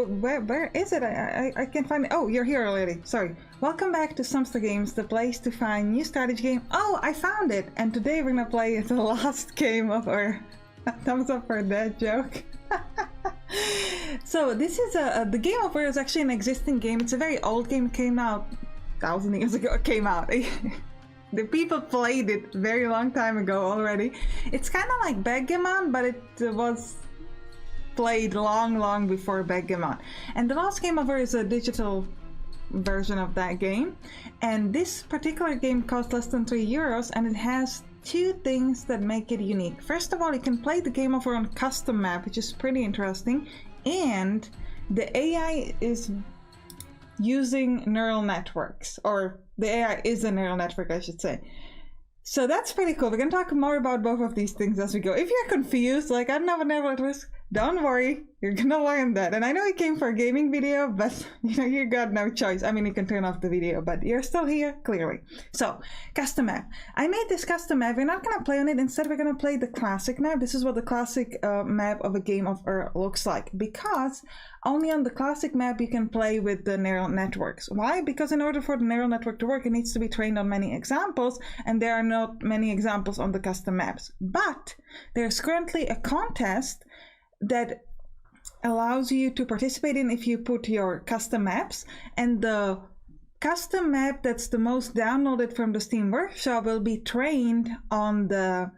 where is it? I can't find it. Oh, you're here already. Sorry. Welcome back to Sampstra Games, the place to find new strategy game. Oh, I found it! And today we're gonna play the last game of our thumbs up for that joke. So this is the Game Over is actually an existing game. It's a very old game. It came out 1,000 years ago. It came out. The people played it very long time ago already. It's kind of like backgammon, but it was played long before backgammon. And the last Game Over is a digital version of that game. And this particular game costs less than €3, and it has two things that make it unique. First of all, you can play the Game Over on custom map, which is pretty interesting. And the AI is using neural networks, or the AI is a neural network, I should say. So that's pretty cool. We're gonna talk more about both of these things as we go. If you're confused, like I don't know what neural networks, don't worry, you're gonna learn that. And I know you came for a gaming video, but you know, you got no choice. I mean, you can turn off the video, but you're still here, clearly. So, custom map. I made this custom map. We're not gonna play on it. Instead, we're gonna play the classic map. This is what the classic map of a Game Over looks like, because only on the classic map you can play with the neural networks. Why? Because in order for the neural network to work, it needs to be trained on many examples, and there are not many examples on the custom maps. But there's currently a contest that allows you to participate in if you put your custom maps, and the custom map that's the most downloaded from the Steam Workshop will be trained on the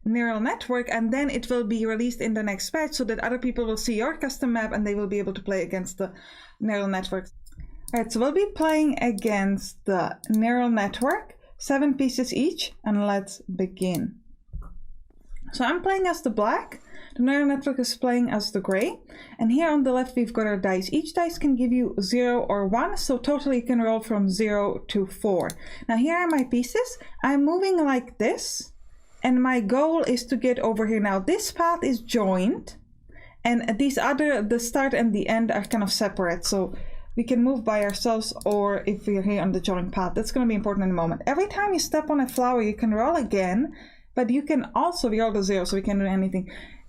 neural network, and then it will be released in the next patch so that other people will see your custom map and they will be able to play against the neural network. Alright, so we'll be playing against the neural network, 7 pieces each, and let's begin. So I'm playing as the black. The neural network is playing as the gray, and here on the left we've got our dice. Each dice can give you 0 or 1, so totally you can roll from 0 to 4. Now here are my pieces. I'm moving like this, and my goal is to get over here. Now this path is joined, and these other, the start and the end, are kind of separate, so we can move by ourselves, or if we're here on the joined path. That's going to be important in a moment. Every time you step on a flower you can roll again, but you can also roll the 0, so we can do anything.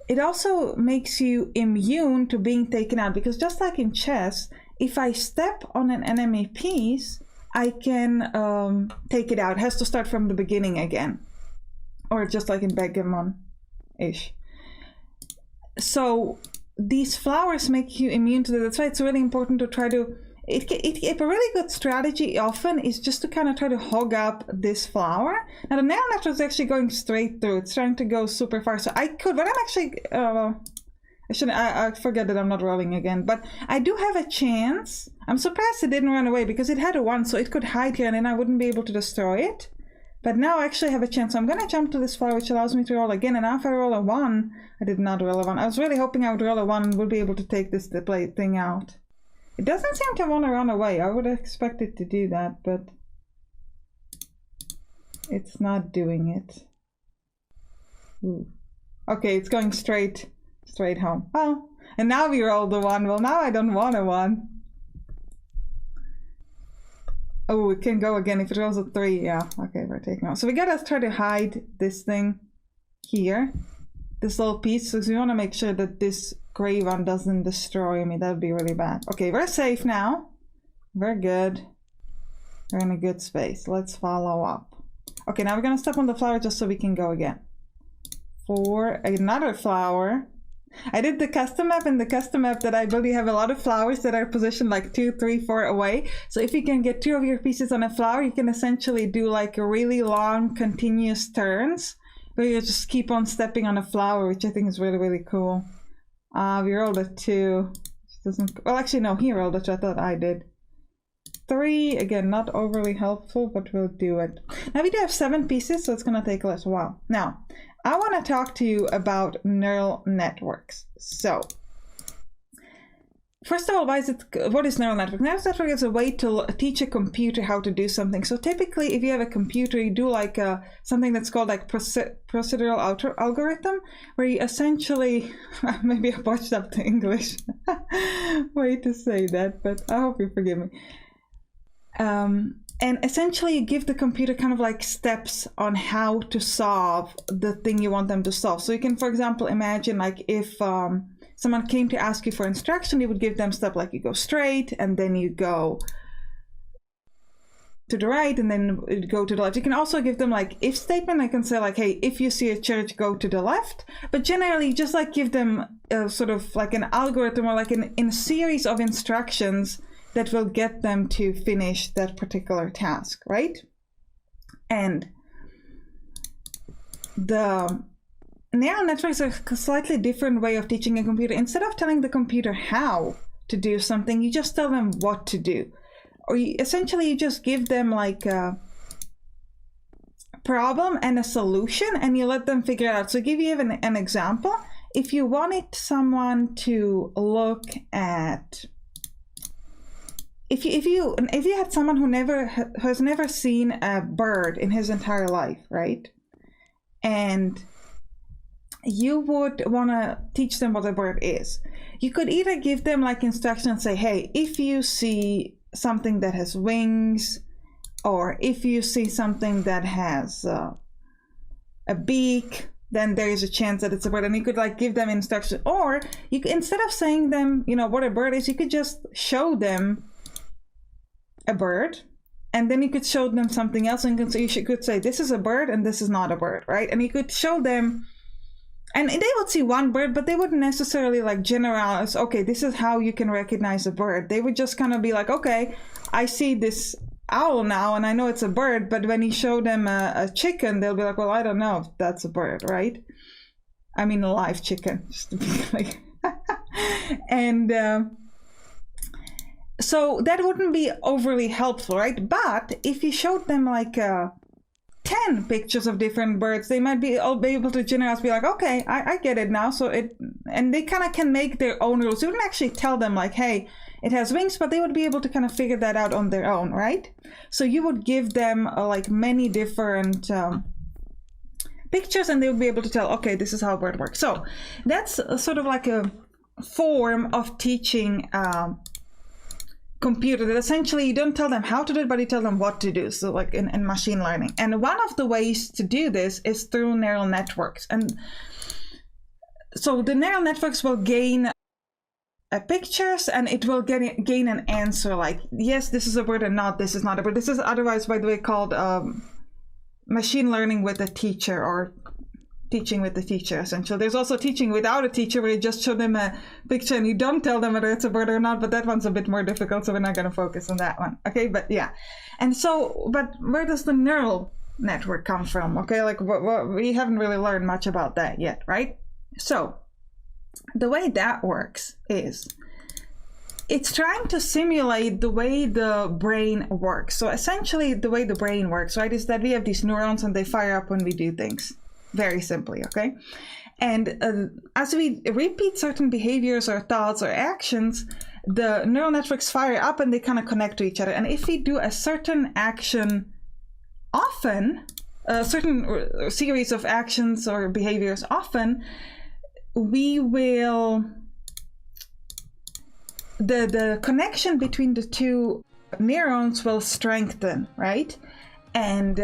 It also makes you immune to being taken out, because just like in chess, if I step on an enemy piece, I can take it out. It has to start from the beginning again, or just like in backgammon-ish. So these flowers make you immune to that. That's why it's really important to try to... a really good strategy often is just to kind of try to hog up this flower. Now the neural network is actually going straight through. It's trying to go super far. So I could, but I'm actually, I forget that I'm not rolling again. But I do have a chance. I'm surprised it didn't run away, because it had a 1, so it could hide here and then I wouldn't be able to destroy it. But now I actually have a chance. So I'm going to jump to this flower, which allows me to roll again. And now if I roll a 1, I did not roll a 1. I was really hoping I would roll a 1 and would be able to take this thing out. It doesn't seem to want to run away. I would expect it to do that, but it's not doing it. Ooh. Okay, it's going straight home. Oh, and now we rolled the 1. Well, now I don't want a 1. Oh, it can go again if it rolls a 3. Yeah, okay, we're taking off. So we gotta try to hide this thing here, this little piece, because we want to make sure that this gray one doesn't destroy me. That would be really bad. Okay, we're safe now. We're good. We're in a good space. Let's follow up. Okay, now we're gonna step on the flower just so we can go again. For another flower. I did the custom map, and the custom map that I really have a lot of flowers that are positioned like 2, 3, 4 away. So if you can get 2 of your pieces on a flower, you can essentially do like a really long continuous turns where you just keep on stepping on a flower, which I think is really cool. We rolled a 2. Doesn't, well, actually no, he rolled it. I thought I did. 3, again, not overly helpful, but we'll do it. Now we do have 7 pieces, so it's gonna take a little while. Now, I want to talk to you about neural networks. So, first of all, what is neural network? Neural network is a way to teach a computer how to do something. So typically, if you have a computer, you do like something that's called like procedural algorithm, where you essentially, maybe I botched up the English way to say that, but I hope you forgive me. And essentially you give the computer kind of like steps on how to solve the thing you want them to solve. So you can, for example, imagine like if someone came to ask you for instruction, you would give them stuff like you go straight and then you go to the right and then go to the left. You can also give them like if statement. I can say like, hey, if you see a church, go to the left. But generally just like give them sort of like an algorithm or like in a series of instructions that will get them to finish that particular task, right? And the neural networks are a slightly different way of teaching a computer. Instead of telling the computer how to do something, you just tell them what to do. Or essentially you just give them like a problem and a solution and you let them figure it out. So give you an example. If you wanted someone to look at, if you had someone who has never seen a bird in his entire life, right? And you would want to teach them what a bird is. You could either give them like instructions and say, hey, if you see something that has wings, or if you see something that has a beak, then there is a chance that it's a bird. And you could like give them instructions, or you could, instead of saying them, you know, what a bird is, you could just show them a bird, and then you could show them something else, and you could say this is a bird and this is not a bird, right? And you could show them, and they would see one bird, but they wouldn't necessarily like generalize, okay, this is how you can recognize a bird. They would just kind of be like, okay, I see this owl now and I know it's a bird. But when you show them a chicken, they'll be like, well, I don't know if that's a bird, right? I mean a live chicken, just to be like and so that wouldn't be overly helpful, right? But if you showed them like 10 pictures of different birds, they might be able to generalize, be like, okay, I get it now. So and they kind of can make their own rules. You wouldn't actually tell them like, hey, it has wings, but they would be able to kind of figure that out on their own, right? So you would give them like many different pictures, and they would be able to tell, okay, this is how a bird works. So that's sort of like a form of teaching computer that essentially you don't tell them how to do it, but you tell them what to do. So like in machine learning. And one of the ways to do this is through neural networks. And so the neural networks will gain pictures, and it will gain an answer like, yes, this is a bird, and not, this is not a bird. This is otherwise, by the way, called machine learning with a teacher, or teaching with the teacher, essentially. There's also teaching without a teacher, where you just show them a picture and you don't tell them whether it's a bird or not, but that one's a bit more difficult, so we're not going to focus on that one. Okay, but yeah. And so, but where does the neural network come from? Okay, like we haven't really learned much about that yet, right? So the way that works is it's trying to simulate the way the brain works. So essentially the way the brain works, right, is that we have these neurons and they fire up when we do things. Very simply, okay? And as we repeat certain behaviors or thoughts or actions, the neural networks fire up and they kind of connect to each other. And if we do a certain action often, a certain series of actions or behaviors often, we will, the connection between the two neurons will strengthen, right? And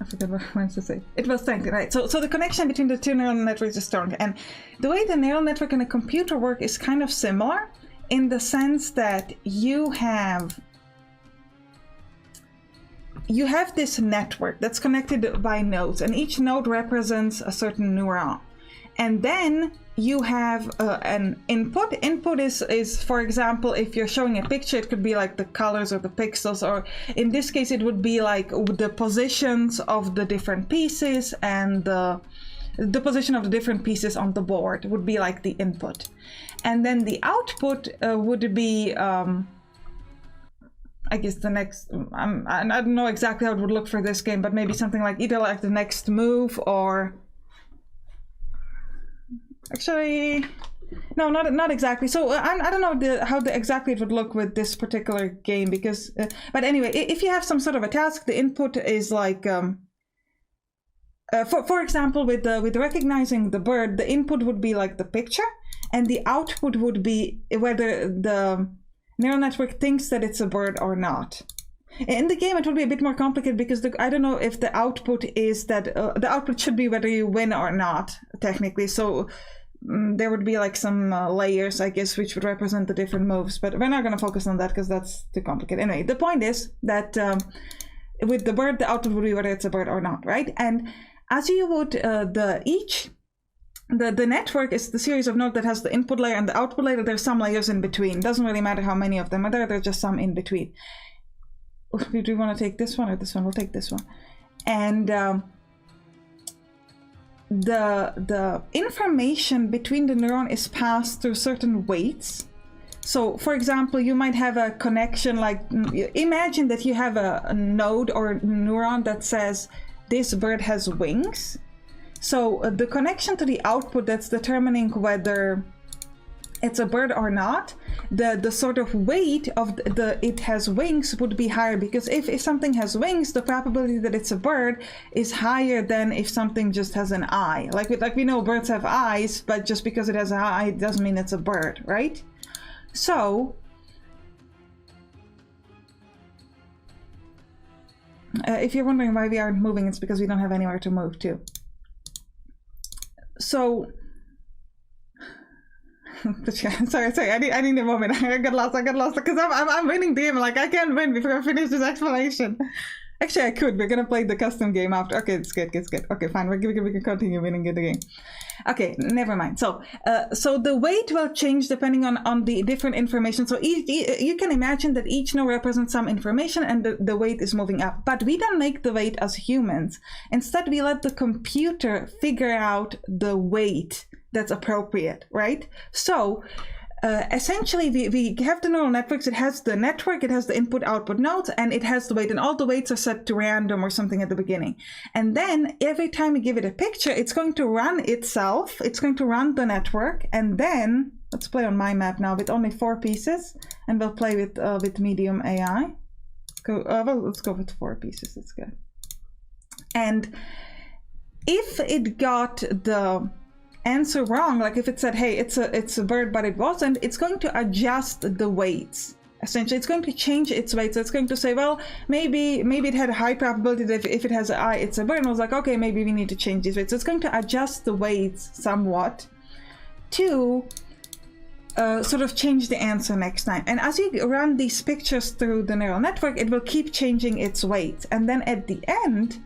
I forgot what I wanted to say. It was strengthened, right? So the connection between the two neural networks is strong. And the way the neural network and a computer work is kind of similar, in the sense that you have this network that's connected by nodes, and each node represents a certain neuron. And then you have an input. Input is, for example, if you're showing a picture, it could be like the colors or the pixels, or in this case, it would be like the positions of the different pieces, and the position of the different pieces on the board would be like the input. And then the output would be, I guess the next, I don't know exactly how it would look for this game, but maybe something like either like the next move, or actually, no, not exactly. So I don't know how exactly it would look with this particular game, because, but anyway, if you have some sort of a task, the input is like, for example, with recognizing the bird, the input would be like the picture, and the output would be whether the neural network thinks that it's a bird or not. In the game, it will be a bit more complicated because I don't know if the output is that the output should be whether you win or not, technically. So there would be like some layers, I guess, which would represent the different moves. But we're not going to focus on that because that's too complicated. Anyway, the point is that with the bird, the output would be whether it's a bird or not, right? And as you would, the network is the series of nodes that has the input layer and the output layer. There's some layers in between. Doesn't really matter how many of them are there. There's just some in between. Do we want to take this one or this one? We'll take this one. And the information between the neuron is passed through certain weights. So, for example, you might have a connection, like imagine that you have a node or a neuron that says this bird has wings. So the connection to the output that's determining whether it's a bird or not, the sort of weight of it has wings would be higher, because if something has wings, the probability that it's a bird is higher than if something just has an eye. Like we know birds have eyes, but just because it has an eye doesn't mean it's a bird, right? So if you're wondering why we aren't moving, it's because we don't have anywhere to move to. So sorry, I need a moment. I got lost because I'm winning the game. Like, I can't win before I finish this explanation. Actually, I could. We're gonna play the custom game after. Okay, it's good. Okay, fine. We can continue winning the game. Okay, never mind. So the weight will change depending on the different information. So you can imagine that each node represents some information, and the weight is moving up. But we don't make the weight as humans. Instead, we let the computer figure out the weight that's appropriate, right? So essentially we have the neural networks. It has the network, it has the input output nodes, and it has the weight, and all the weights are set to random or something at the beginning. And then every time you give it a picture, it's going to run itself, it's going to run the network. And then let's play on my map now with only 4 pieces, and we'll play with medium AI. Well, let's go with 4 pieces. That's good. And if it got the answer wrong, like if it said, hey, it's a bird, but it wasn't, it's going to adjust the weights. Essentially, it's going to change its weight. So it's going to say, well, maybe it had a high probability that if it has an eye, it's a bird. And I was like, okay, maybe we need to change these weights. So it's going to adjust the weights somewhat to sort of change the answer next time. And as you run these pictures through the neural network, it will keep changing its weights. And then at the end,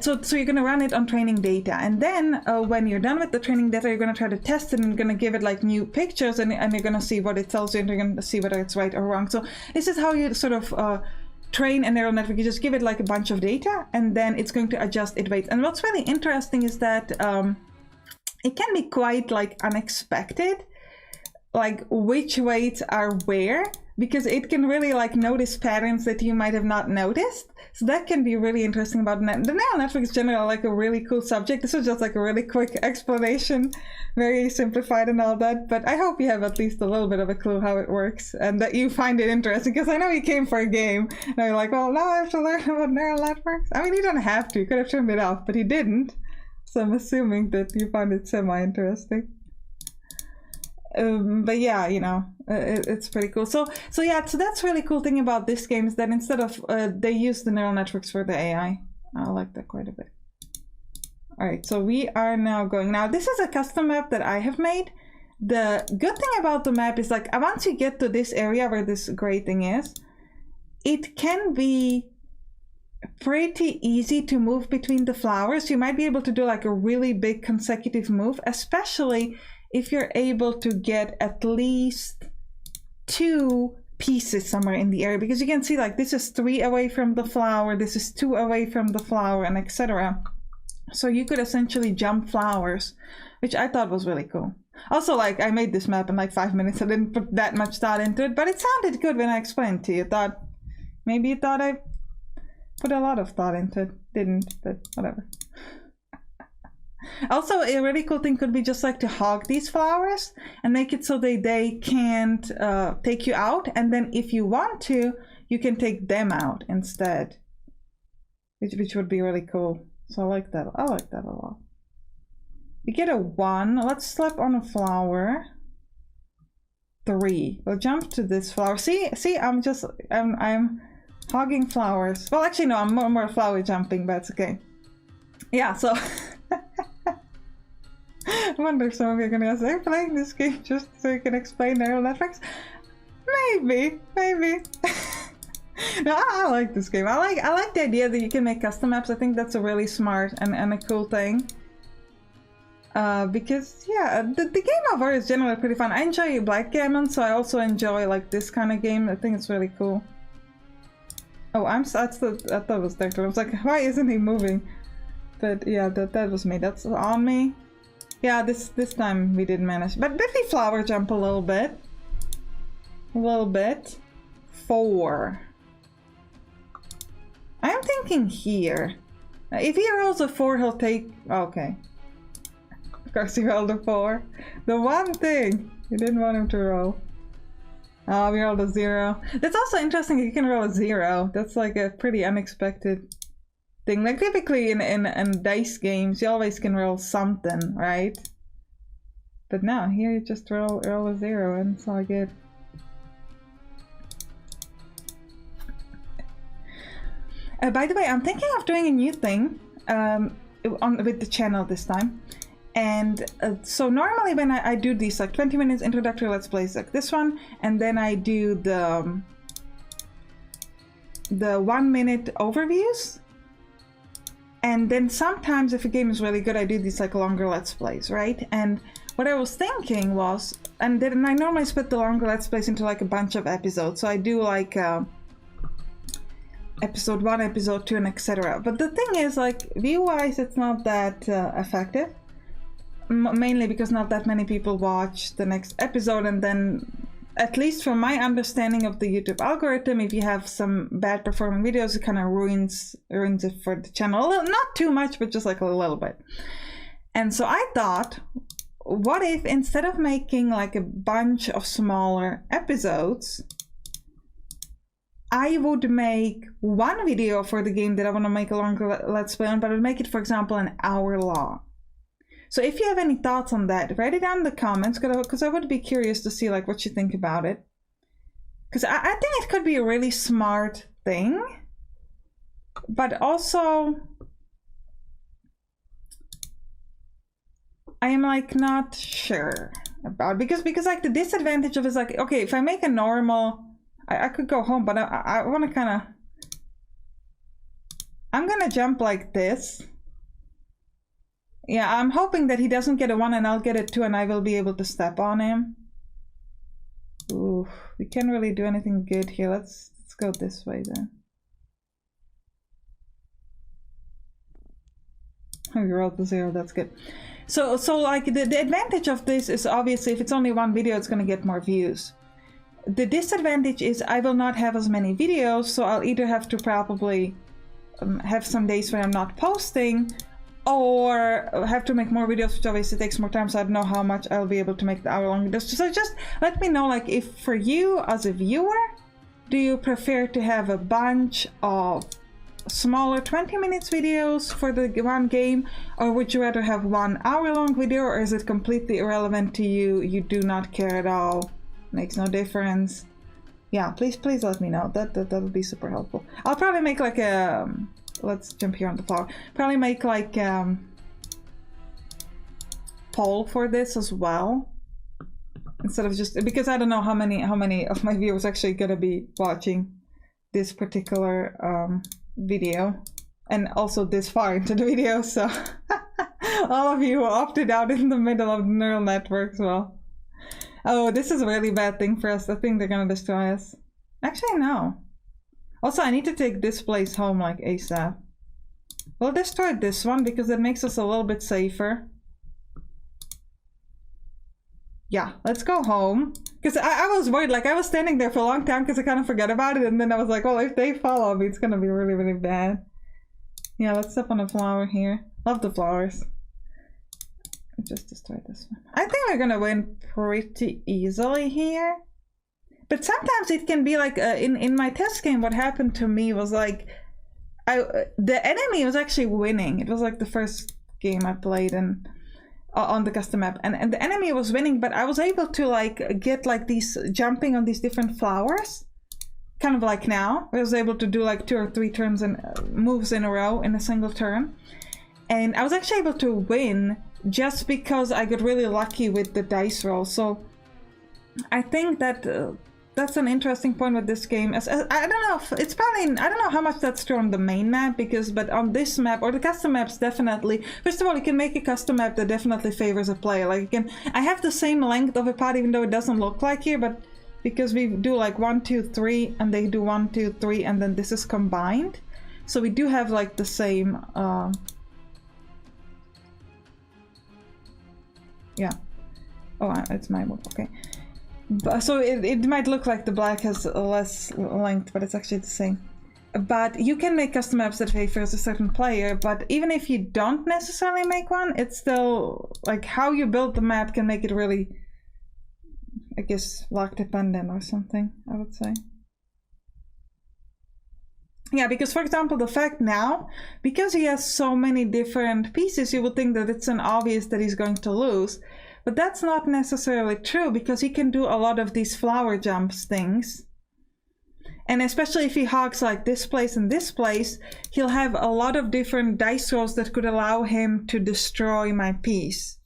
so you're going to run it on training data, and then when you're done with the training data, you're going to try to test it, and you're going to give it like new pictures, and you're going to see what it tells you, and you're going to see whether it's right or wrong. So this is how you sort of train a neural network. You just give it like a bunch of data, and then it's going to adjust its weights. And what's really interesting is that it can be quite like unexpected, like which weights are where, because it can really like notice patterns that you might have not noticed. So that can be really interesting about the neural network is generally like a really cool subject. This was just like a really quick explanation, very simplified and all that. But I hope you have at least a little bit of a clue how it works, and that you find it interesting, because I know you came for a game and you're like, well, now I have to learn about neural networks. I mean, you don't have to. You could have turned it off, but you didn't. So I'm assuming that you find it semi-interesting. But yeah, you know, it's pretty cool. So that's really cool thing about this game, is that instead of they use the neural networks for the AI. I like that quite a bit. All right, so we are now going. Now this is a custom map that I have made. The good thing about the map is like once you get to this area where this gray thing is, it can be pretty easy to move between the flowers. You might be able to do like a really big consecutive move, especially if you're able to get at least 2 pieces somewhere in the area, because you can see like this is 3 away from the flower, this is 2 away from the flower, and etc. So you could essentially jump flowers, which I thought was really cool. Also, like, I made this map in like 5 minutes. I didn't put that much thought into it, but it sounded good when I explained to you. Maybe you thought I put a lot of thought into it. Didn't, but whatever. Also, a really cool thing could be just like to hog these flowers and make it so they can't take you out, and then if you want to, you can take them out instead, which would be really cool. So I like that a lot. We get a 1. Let's slap on a flower. 3. We'll jump to this flower. See, I'm Hogging flowers. Well, actually, no, I'm more flower jumping, but it's okay. Yeah, so... I wonder if some of you are gonna say, playing this game just so you can explain neural networks? Maybe. No, I like this game. I like the idea that you can make custom maps. I think that's a really smart and a cool thing. Because yeah, the game overall is generally pretty fun. I enjoy backgammon, so I also enjoy like this kind of game. I think it's really cool. Oh, I thought it was Declan. I was like, why isn't he moving? But yeah, that was me. That's on me. Yeah, this time we didn't manage. But did we flower jump a little bit? A little bit. 4. I'm thinking here. If he rolls a 4, he'll take... Okay. Of course he rolled a 4. The one thing you didn't want him to roll. Oh, we rolled a 0. That's also interesting, you can roll a 0. That's like a pretty unexpected thing. Like typically in dice games, you always can roll something, right? But no, here you just roll a 0 and it's all good. By the way, I'm thinking of doing a new thing with the channel this time. And so normally when I do these like 20 minutes introductory let's plays like this one, and then I do the 1 minute overviews, and then sometimes if a game is really good I do these like longer let's plays, right? And what I was thinking was, and then I normally split the longer let's plays into like a bunch of episodes, so I do like episode 1, episode 2, and etc. But the thing is, like, view-wise it's not that effective. Mainly because not that many people watch the next episode, and then, at least from my understanding of the YouTube algorithm, if you have some bad performing videos, it kind of ruins it for the channel. Not too much, but just like a little bit. And so I thought, what if instead of making like a bunch of smaller episodes, I would make one video for the game that I want to make a longer let's play on, but I would make it, for example, an hour long. So if you have any thoughts on that, write it down in the comments, because I would be curious to see like what you think about it. Because I think it could be a really smart thing, but also I am like not sure about, because like the disadvantage of it is like, okay, if I make a normal, I could go home, but I want to kind of, I'm gonna jump like this. Yeah, I'm hoping that he doesn't get a 1 and I'll get a 2 and I will be able to step on him. Ooh, we can't really do anything good here. Let's go this way then. We rolled the 0, that's good. So like the advantage of this is obviously if it's only one video, it's gonna get more views. The disadvantage is I will not have as many videos, so I'll either have to probably have some days when I'm not posting, or have to make more videos, which obviously takes more time, so I don't know how much I'll be able to make the hour-long videos. So just let me know, like, if for you as a viewer, do you prefer to have a bunch of smaller 20 minutes videos for the one game, or would you rather have 1 hour-long video, or is it completely irrelevant to you? You do not care at all, makes no difference. Yeah, please let me know. That would be super helpful. I'll probably make like a let's jump here on the flower. Probably make like poll for this as well, instead of just, because I don't know how many of my viewers actually gonna be watching this particular video, and also this far into the video. So all of you who opted out in the middle of the neural networks, well, oh, this is a really bad thing for us. I think they're gonna destroy us. Actually, no. Also, I need to take this place home like ASAP. We'll destroy this one because it makes us a little bit safer. Yeah, let's go home. Because I was worried, like I was standing there for a long time because I kind of forgot about it, and then I was like, well, if they follow me, it's gonna be really, really bad. Yeah, let's step on a flower here. Love the flowers. Just destroy this one. I think we're gonna win pretty easily here. But sometimes it can be like, in my test game, what happened to me was like, the enemy was actually winning. It was like the first game I played and on the custom map, and the enemy was winning, but I was able to like get like these, jumping on these different flowers, kind of like now. I was able to do like 2 or 3 turns and moves in a row in a single turn. And I was actually able to win just because I got really lucky with the dice roll. So I think that that's an interesting point with this game. As I don't know if it's probably, I don't know how much that's true on the main map, but on this map or the custom maps, definitely. First of all, you can make a custom map that definitely favors a player. Like I have the same length of a pod, even though it doesn't look like here, but because we do like 1, 2, 3, and they do 1, 2, 3, and then this is combined. So we do have like the same. Yeah. Oh, it's my move. Okay. So it might look like the black has less length, but it's actually the same. But you can make custom maps that favors a certain player, but even if you don't necessarily make one, it's still like how you build the map can make it really, I guess, luck dependent or something, I would say. Yeah, because for example, the fact now, because he has so many different pieces, you would think that it's an obvious that he's going to lose. But that's not necessarily true, because he can do a lot of these flower jumps things. And especially if he hogs like this place and this place, he'll have a lot of different dice rolls that could allow him to destroy my piece.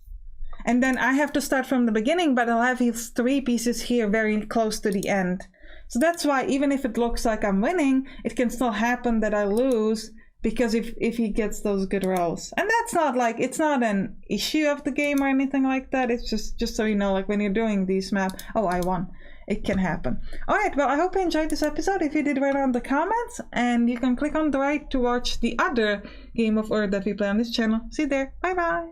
And then I have to start from the beginning, but I'll have his 3 pieces here very close to the end. So that's why even if it looks like I'm winning, it can still happen that I lose, because if he gets those good rolls. And that's not like, it's not an issue of the game or anything like that. It's just so you know, like when you're doing these maps, oh, I won. It can happen. Alright, well, I hope you enjoyed this episode. If you did, write down the comments, and you can click on the right to watch the other game of Earth that we play on this channel. See you there. Bye bye.